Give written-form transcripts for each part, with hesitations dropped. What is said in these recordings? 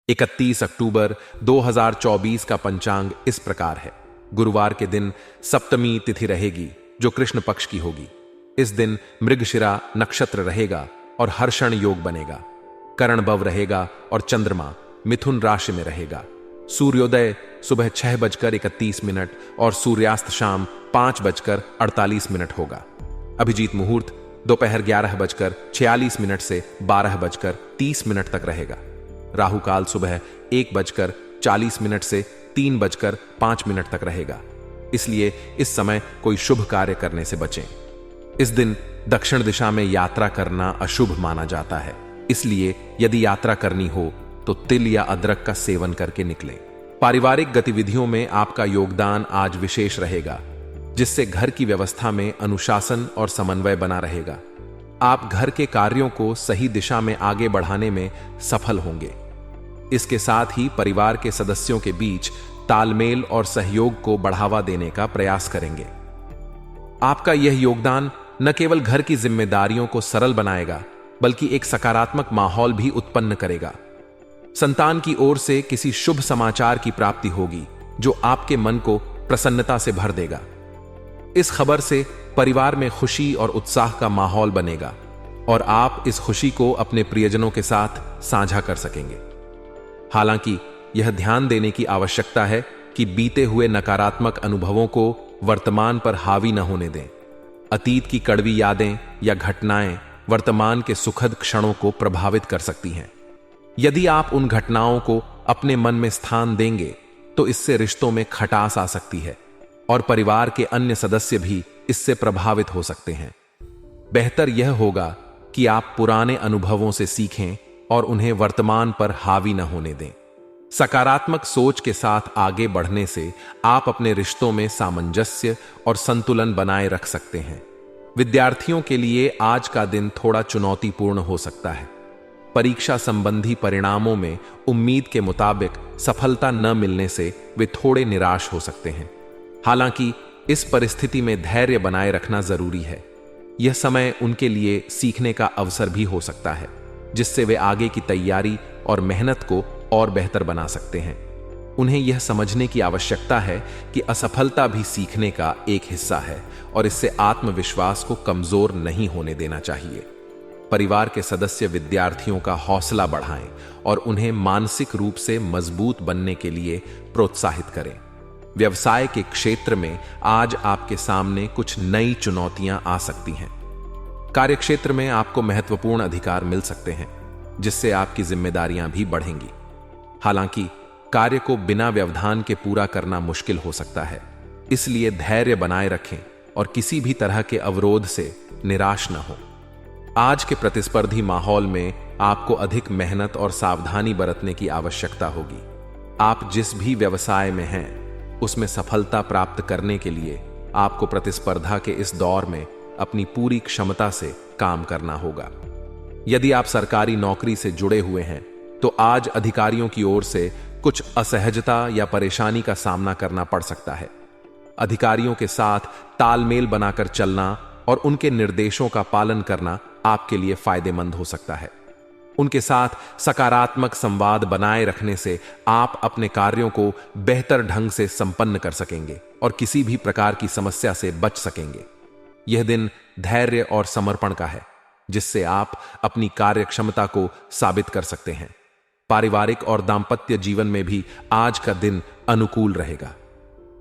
31 अक्टूबर 2024 का पंचांग इस प्रकार है। गुरुवार के दिन सप्तमी तिथि रहेगी जो कृष्ण पक्ष की होगी। इस दिन मृगशिरा नक्षत्र रहेगा और हर्षण योग बनेगा। करणभव रहेगा और चंद्रमा मिथुन राशि में रहेगा। सूर्योदय सुबह 6:31 और सूर्यास्त शाम 5:48 होगा। अभिजीत मुहूर्त दोपहर 11:46 से 12:30 तक रहेगा। राहु काल सुबह 1:40 से 3:05 तक रहेगा। इसलिए इस समय कोई शुभ कार्य करने से बचें। इस दिन दक्षिण दिशा में यात्रा करना अशुभ माना जाता है, इसलिए यदि यात्रा करनी हो तो तिल या अदरक का सेवन करके निकलें। पारिवारिक गतिविधियों में आपका योगदान आज विशेष रहेगा, जिससे घर की व्यवस्था में अनुशासन और समन्वय बना रहेगा। आप घर के कार्यों को सही दिशा में आगे बढ़ाने में सफल होंगे। इसके साथ ही परिवार के सदस्यों के बीच तालमेल और सहयोग को बढ़ावा देने का प्रयास करेंगे। आपका यह योगदान न केवल घर की जिम्मेदारियों को सरल बनाएगा, बल्कि एक सकारात्मक माहौल भी उत्पन्न करेगा। संतान की ओर से किसी शुभ समाचार की प्राप्ति होगी जो आपके मन को प्रसन्नता से भर देगा। इस खबर से परिवार में खुशी और उत्साह का माहौल बनेगा और आप इस खुशी को अपने प्रियजनों के साथ साझा कर सकेंगे। हालांकि यह ध्यान देने की आवश्यकता है कि बीते हुए नकारात्मक अनुभवों को वर्तमान पर हावी न होने दें। अतीत की कड़वी यादें या घटनाएं वर्तमान के सुखद क्षणों को प्रभावित कर सकती हैं। यदि आप उन घटनाओं को अपने मन में स्थान देंगे तो इससे रिश्तों में खटास आ सकती है और परिवार के अन्य सदस्य भी इससे प्रभावित हो सकते हैं। बेहतर यह होगा कि आप पुराने अनुभवों से सीखें और उन्हें वर्तमान पर हावी न होने दें। सकारात्मक सोच के साथ आगे बढ़ने से आप अपने रिश्तों में सामंजस्य और संतुलन बनाए रख सकते हैं। विद्यार्थियों के लिए आज का दिन थोड़ा चुनौतीपूर्ण हो सकता है। परीक्षा संबंधी परिणामों में उम्मीद के मुताबिक सफलता न मिलने से वे थोड़े निराश हो सकते हैं। हालांकि इस परिस्थिति में धैर्य बनाए रखना जरूरी है। यह समय उनके लिए सीखने का अवसर भी हो सकता है, जिससे वे आगे की तैयारी और मेहनत को और बेहतर बना सकते हैं। उन्हें यह समझने की आवश्यकता है कि असफलता भी सीखने का एक हिस्सा है और इससे आत्मविश्वास को कमजोर नहीं होने देना चाहिए। परिवार के सदस्य विद्यार्थियों का हौसला बढ़ाएं और उन्हें मानसिक रूप से मजबूत बनने के लिए प्रोत्साहित करें। व्यवसाय के क्षेत्र में आज आपके सामने कुछ नई चुनौतियां आ सकती हैं। कार्यक्षेत्र में आपको महत्वपूर्ण अधिकार मिल सकते हैं, जिससे आपकी जिम्मेदारियां भी बढ़ेंगी। हालांकि कार्य को बिना व्यवधान के पूरा करना मुश्किल हो सकता है, इसलिए धैर्य बनाए रखें और किसी भी तरह के अवरोध से निराश न हो। आज के प्रतिस्पर्धी माहौल में आपको अधिक मेहनत और सावधानी बरतने की आवश्यकता होगी। आप जिस भी व्यवसाय में हैं, उसमें सफलता प्राप्त करने के लिए आपको प्रतिस्पर्धा के इस दौर में अपनी पूरी क्षमता से काम करना होगा। यदि आप सरकारी नौकरी से जुड़े हुए हैं तो आज अधिकारियों की ओर से कुछ असहजता या परेशानी का सामना करना पड़ सकता है। अधिकारियों के साथ तालमेल बनाकर चलना और उनके निर्देशों का पालन करना आपके लिए फायदेमंद हो सकता है। उनके साथ सकारात्मक संवाद बनाए रखने से आप अपने कार्यों को बेहतर ढंग से संपन्न कर सकेंगे और किसी भी प्रकार की समस्या से बच सकेंगे। यह दिन धैर्य और समर्पण का है, जिससे आप अपनी कार्य क्षमता को साबित कर सकते हैं। पारिवारिक और दांपत्य जीवन में भी आज का दिन अनुकूल रहेगा।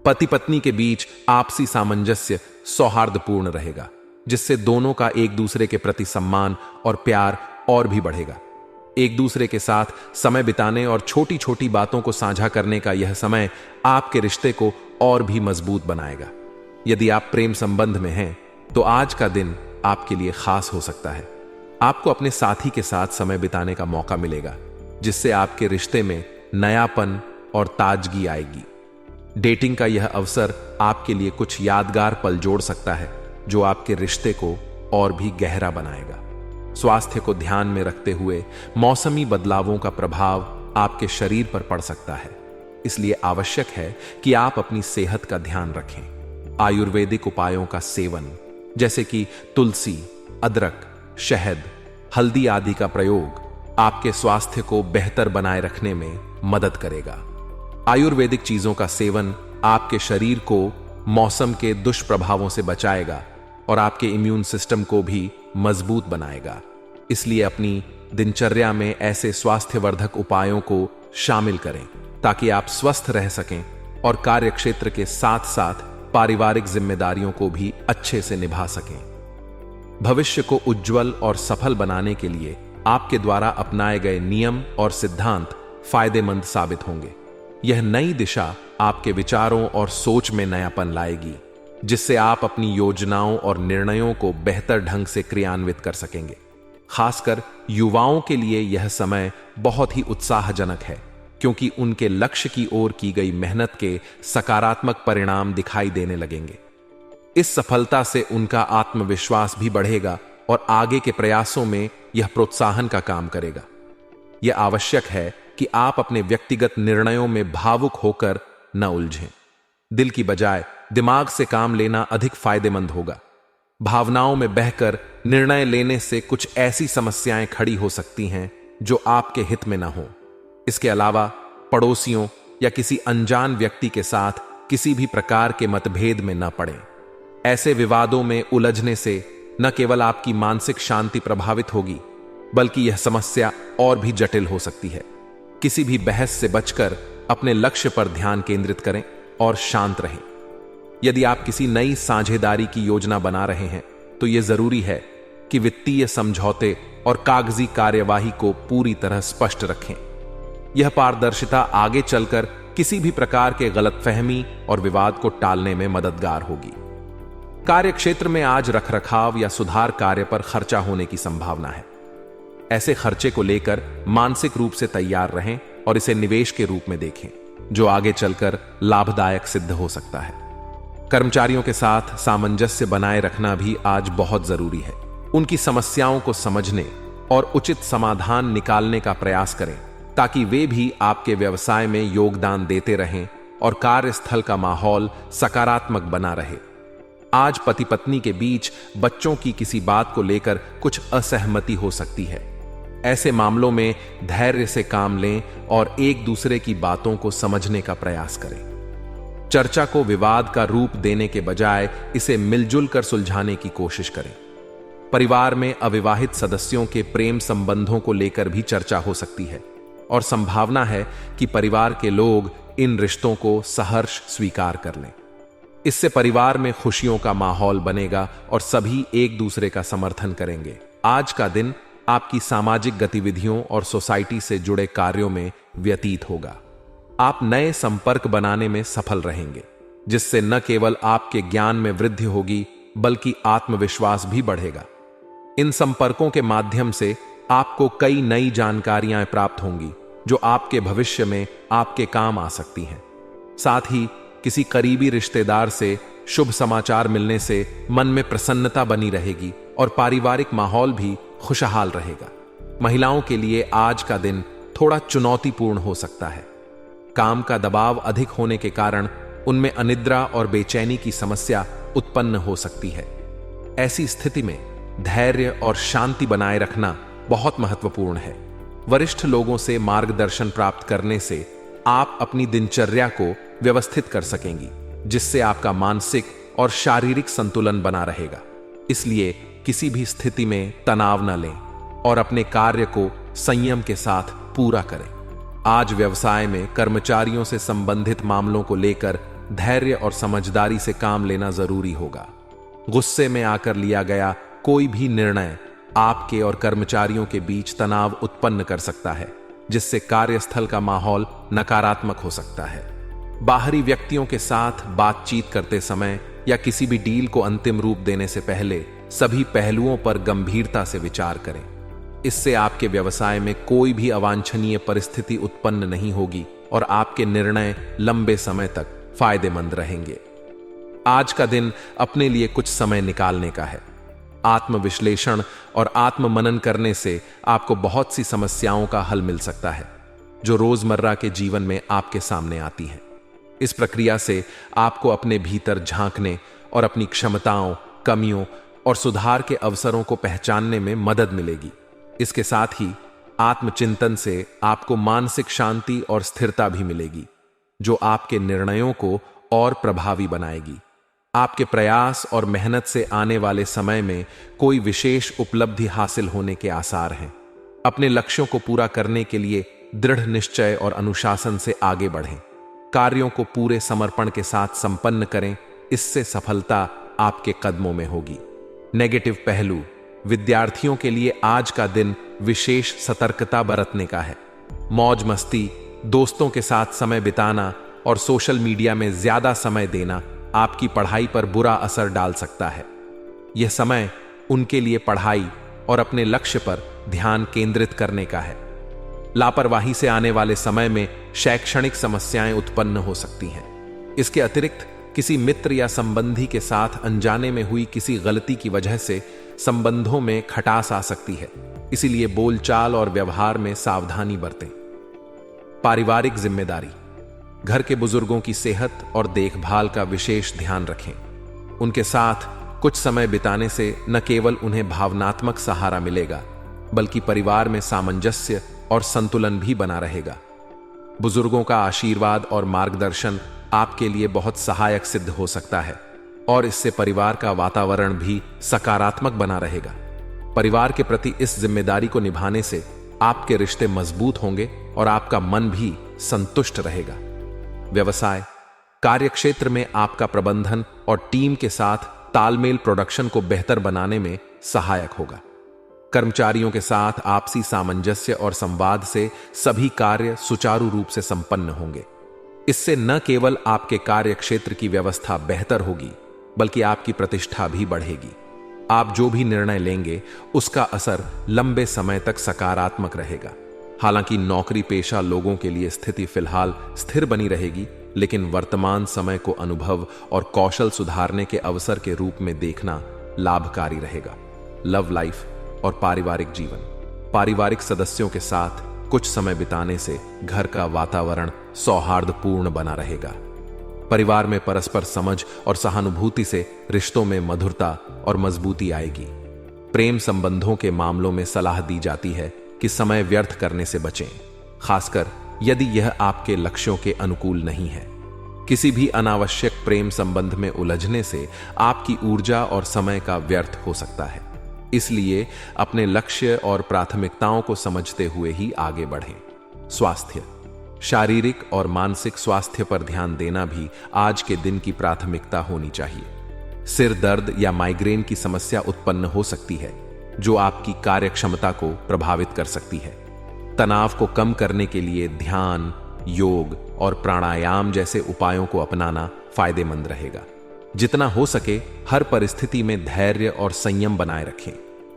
पति पत्नी के बीच आपसी सामंजस्य सौहार्दपूर्ण रहेगा, जिससे दोनों का एक दूसरे के प्रति सम्मान और प्यार और भी बढ़ेगा। एक दूसरे के साथ समय बिताने और छोटी छोटी बातों को साझा करने का यह समय आपके रिश्ते को और भी मजबूत बनाएगा। यदि आप प्रेम संबंध में हैं तो आज का दिन आपके लिए खास हो सकता है। आपको अपने साथी के साथ समय बिताने का मौका मिलेगा, जिससे आपके रिश्ते में नयापन और ताजगी आएगी। डेटिंग का यह अवसर आपके लिए कुछ यादगार पल जोड़ सकता है, जो आपके रिश्ते को और भी गहरा बनाएगा। स्वास्थ्य को ध्यान में रखते हुए मौसमी बदलावों का प्रभाव आपके शरीर पर पड़ सकता है, इसलिए आवश्यक है कि आप अपनी सेहत का ध्यान रखें। आयुर्वेदिक उपायों का सेवन, जैसे कि तुलसी, अदरक, शहद, हल्दी आदि का प्रयोग आपके स्वास्थ्य को बेहतर बनाए रखने में मदद करेगा। आयुर्वेदिक चीजों का सेवन आपके शरीर को मौसम के दुष्प्रभावों से बचाएगा और आपके इम्यून सिस्टम को भी मजबूत बनाएगा। इसलिए अपनी दिनचर्या में ऐसे स्वास्थ्यवर्धक उपायों को शामिल करें ताकि आप स्वस्थ रह सकें और कार्यक्षेत्र के साथ साथ पारिवारिक जिम्मेदारियों को भी अच्छे से निभा सकें। भविष्य को उज्जवल और सफल बनाने के लिए आपके द्वारा अपनाए गए नियम और सिद्धांत फायदेमंद साबित होंगे। यह नई दिशा आपके विचारों और सोच में नयापन लाएगी, जिससे आप अपनी योजनाओं और निर्णयों को बेहतर ढंग से क्रियान्वित कर सकेंगे। खासकर युवाओं के लिए यह समय बहुत ही उत्साहजनक है, क्योंकि उनके लक्ष्य की ओर की गई मेहनत के सकारात्मक परिणाम दिखाई देने लगेंगे। इस सफलता से उनका आत्मविश्वास भी बढ़ेगा और आगे के प्रयासों में यह प्रोत्साहन का काम करेगा। यह आवश्यक है कि आप अपने व्यक्तिगत निर्णयों में भावुक होकर न उलझें। दिल की बजाय दिमाग से काम लेना अधिक फायदेमंद होगा। भावनाओं में बहकर निर्णय लेने से कुछ ऐसी समस्याएं खड़ी हो सकती हैं जो आपके हित में न हो। इसके अलावा पड़ोसियों या किसी अनजान व्यक्ति के साथ किसी भी प्रकार के मतभेद में न पड़ें। ऐसे विवादों में उलझने से न केवल आपकी मानसिक शांति प्रभावित होगी, बल्कि यह समस्या और भी जटिल हो सकती है। किसी भी बहस से बचकर अपने लक्ष्य पर ध्यान केंद्रित करें और शांत रहें। यदि आप किसी नई साझेदारी की योजना बना रहे हैं, तो यह जरूरी है कि वित्तीय समझौते और कागजी कार्यवाही को पूरी तरह स्पष्ट रखें। यह पारदर्शिता आगे चलकर किसी भी प्रकार के गलतफहमी और विवाद को टालने में मददगार होगी। कार्यक्षेत्र में आज रखरखाव या सुधार कार्य पर खर्चा होने की संभावना है। ऐसे खर्चे को लेकर मानसिक रूप से तैयार रहें और इसे निवेश के रूप में देखें, जो आगे चलकर लाभदायक सिद्ध हो सकता है। कर्मचारियों के साथ सामंजस्य बनाए रखना भी आज बहुत जरूरी है। उनकी समस्याओं को समझने और उचित समाधान निकालने का प्रयास करें, ताकि वे भी आपके व्यवसाय में योगदान देते रहें और कार्यस्थल का माहौल सकारात्मक बना रहे। आज पति पत्नी के बीच बच्चों की किसी बात को लेकर कुछ असहमति हो सकती है। ऐसे मामलों में धैर्य से काम लें और एक दूसरे की बातों को समझने का प्रयास करें। चर्चा को विवाद का रूप देने के बजाय इसे मिलजुल कर सुलझाने की कोशिश करें। परिवार में अविवाहित सदस्यों के प्रेम संबंधों को लेकर भी चर्चा हो सकती है और संभावना है कि परिवार के लोग इन रिश्तों को सहर्ष स्वीकार कर लें। इससे परिवार में खुशियों का माहौल बनेगा और सभी एक दूसरे का समर्थन करेंगे। आज का दिन आपकी सामाजिक गतिविधियों और सोसाइटी से जुड़े कार्यों में व्यतीत होगा। आप नए संपर्क बनाने में सफल रहेंगे, जिससे न केवल आपके ज्ञान में वृद्धि होगी, बल्कि आत्मविश्वास भी बढ़ेगा। इन संपर्कों के माध्यम से आपको कई नई जानकारियां प्राप्त होंगी, जो आपके भविष्य में आपके काम आ सकती हैं। साथ ही किसी करीबी रिश्तेदार से शुभ समाचार मिलने से मन में प्रसन्नता बनी रहेगी और पारिवारिक माहौल भी खुशहाल रहेगा। महिलाओं के लिए आज का दिन थोड़ा चुनौतीपूर्ण हो सकता है। काम का दबाव अधिक होने के कारण उनमें अनिद्रा और बेचैनी की समस्या उत्पन्न हो सकती है। ऐसी स्थिति में धैर्य और शांति बनाए रखना बहुत महत्वपूर्ण है। वरिष्ठ लोगों से मार्गदर्शन प्राप्त करने से आप अपनी दिनचर्या को व्यवस्थित कर सकेंगी, जिससे आपका मानसिक और शारीरिक संतुलन बना रहेगा। इसलिए किसी भी स्थिति में तनाव न लें और अपने कार्य को संयम के साथ पूरा करें। आज व्यवसाय में कर्मचारियों से संबंधित मामलों को लेकर धैर्य और समझदारी से काम लेना जरूरी होगा। गुस्से में आकर लिया गया कोई भी निर्णय आपके और कर्मचारियों के बीच तनाव उत्पन्न कर सकता है, जिससे कार्यस्थल का माहौल नकारात्मक हो सकता है। बाहरी व्यक्तियों के साथ बातचीत करते समय या किसी भी डील को अंतिम रूप देने से पहले सभी पहलुओं पर गंभीरता से विचार करें। इससे आपके व्यवसाय में कोई भी अवांछनीय परिस्थिति उत्पन्न नहीं होगी और आपके निर्णय लंबे समय तक फायदेमंद रहेंगे। आज का दिन अपने लिए कुछ समय निकालने का है। आत्मविश्लेषण और आत्ममनन करने से आपको बहुत सी समस्याओं का हल मिल सकता है, जो रोजमर्रा के जीवन में आपके सामने आती हैं। इस प्रक्रिया से आपको अपने भीतर झांकने और अपनी क्षमताओं, कमियों और सुधार के अवसरों को पहचानने में मदद मिलेगी। इसके साथ ही आत्मचिंतन से आपको मानसिक शांति और स्थिरता भी मिलेगी, जो आपके निर्णयों को और प्रभावी बनाएगी। आपके प्रयास और मेहनत से आने वाले समय में कोई विशेष उपलब्धि हासिल होने के आसार हैं। अपने लक्ष्यों को पूरा करने के लिए दृढ़ निश्चय और अनुशासन से आगे बढ़ें। कार्यों को पूरे समर्पण के साथ संपन्न करें, इससे सफलता आपके कदमों में होगी। नेगेटिव पहलू: विद्यार्थियों के लिए आज का दिन विशेष सतर्कता बरतने का है। मौज मस्ती, दोस्तों के साथ समय बिताना और सोशल मीडिया में ज्यादा समय देना आपकी पढ़ाई पर बुरा असर डाल सकता है। यह समय उनके लिए पढ़ाई और अपने लक्ष्य पर ध्यान केंद्रित करने का है। लापरवाही से आने वाले समय में शैक्षणिक समस्याएं उत्पन्न हो सकती हैं। इसके अतिरिक्त किसी मित्र या संबंधी के साथ अनजाने में हुई किसी गलती की वजह से संबंधों में खटास आ सकती है, इसीलिए बोलचाल और व्यवहार में सावधानी बरतें। पारिवारिक जिम्मेदारी: घर के बुजुर्गों की सेहत और देखभाल का विशेष ध्यान रखें। उनके साथ कुछ समय बिताने से न केवल उन्हें भावनात्मक सहारा मिलेगा, बल्कि परिवार में सामंजस्य और संतुलन भी बना रहेगा। बुजुर्गों का आशीर्वाद और मार्गदर्शन आपके लिए बहुत सहायक सिद्ध हो सकता है और इससे परिवार का वातावरण भी सकारात्मक बना रहेगा। परिवार के प्रति इस जिम्मेदारी को निभाने से आपके रिश्ते मजबूत होंगे और आपका मन भी संतुष्ट रहेगा। व्यवसाय: कार्यक्षेत्र में आपका प्रबंधन और टीम के साथ तालमेल प्रोडक्शन को बेहतर बनाने में सहायक होगा। कर्मचारियों के साथ आपसी सामंजस्य और संवाद से सभी कार्य सुचारू रूप से संपन्न होंगे। इससे न केवल आपके कार्य क्षेत्र की व्यवस्था बेहतर होगी, बल्कि आपकी प्रतिष्ठा भी बढ़ेगी। आप जो भी निर्णय लेंगे उसका असर लंबे समय तक सकारात्मक रहेगा। हालांकि नौकरी पेशा लोगों के लिए स्थिति फिलहाल स्थिर बनी रहेगी, लेकिन वर्तमान समय को अनुभव और कौशल सुधारने के अवसर के रूप में देखना लाभकारी रहेगा। लव लाइफ और पारिवारिक जीवन: पारिवारिक सदस्यों के साथ कुछ समय बिताने से घर का वातावरण सौहार्दपूर्ण बना रहेगा। परिवार में परस्पर समझ और सहानुभूति से रिश्तों में मधुरता और मजबूती आएगी। प्रेम संबंधों के मामलों में सलाह दी जाती है कि समय व्यर्थ करने से बचें, खासकर यदि यह आपके लक्ष्यों के अनुकूल नहीं है। किसी भी अनावश्यक प्रेम संबंध में उलझने से आपकी ऊर्जा और समय का व्यर्थ हो सकता है। इसलिए अपने लक्ष्य और प्राथमिकताओं को समझते हुए ही आगे बढ़ें। स्वास्थ्य: शारीरिक और मानसिक स्वास्थ्य पर ध्यान देना भी आज के दिन की प्राथमिकता होनी चाहिए। सिर दर्द या माइग्रेन की समस्या उत्पन्न हो सकती है, जो आपकी कार्यक्षमता को प्रभावित कर सकती है। तनाव को कम करने के लिए ध्यान, योग और प्राणायाम जैसे उपायों को अपनाना फायदेमंद रहेगा। जितना हो सके हर परिस्थिति में धैर्य और संयम बनाए रखें।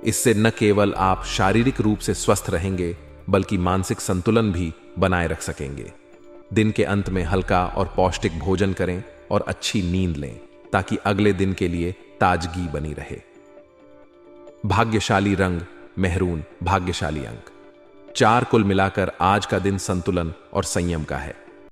इससे न केवल आप शारीरिक रूप से स्वस्थ रहेंगे, बल्कि मानसिक संतुलन भी बनाए रख सकेंगे। दिन के अंत में हल्का और पौष्टिक भोजन करें और अच्छी नींद लें, ताकि अगले दिन के लिए ताजगी बनी रहे। भाग्यशाली रंग मेहरून, भाग्यशाली अंक 4। कुल मिलाकर आज का दिन संतुलन और संयम का है।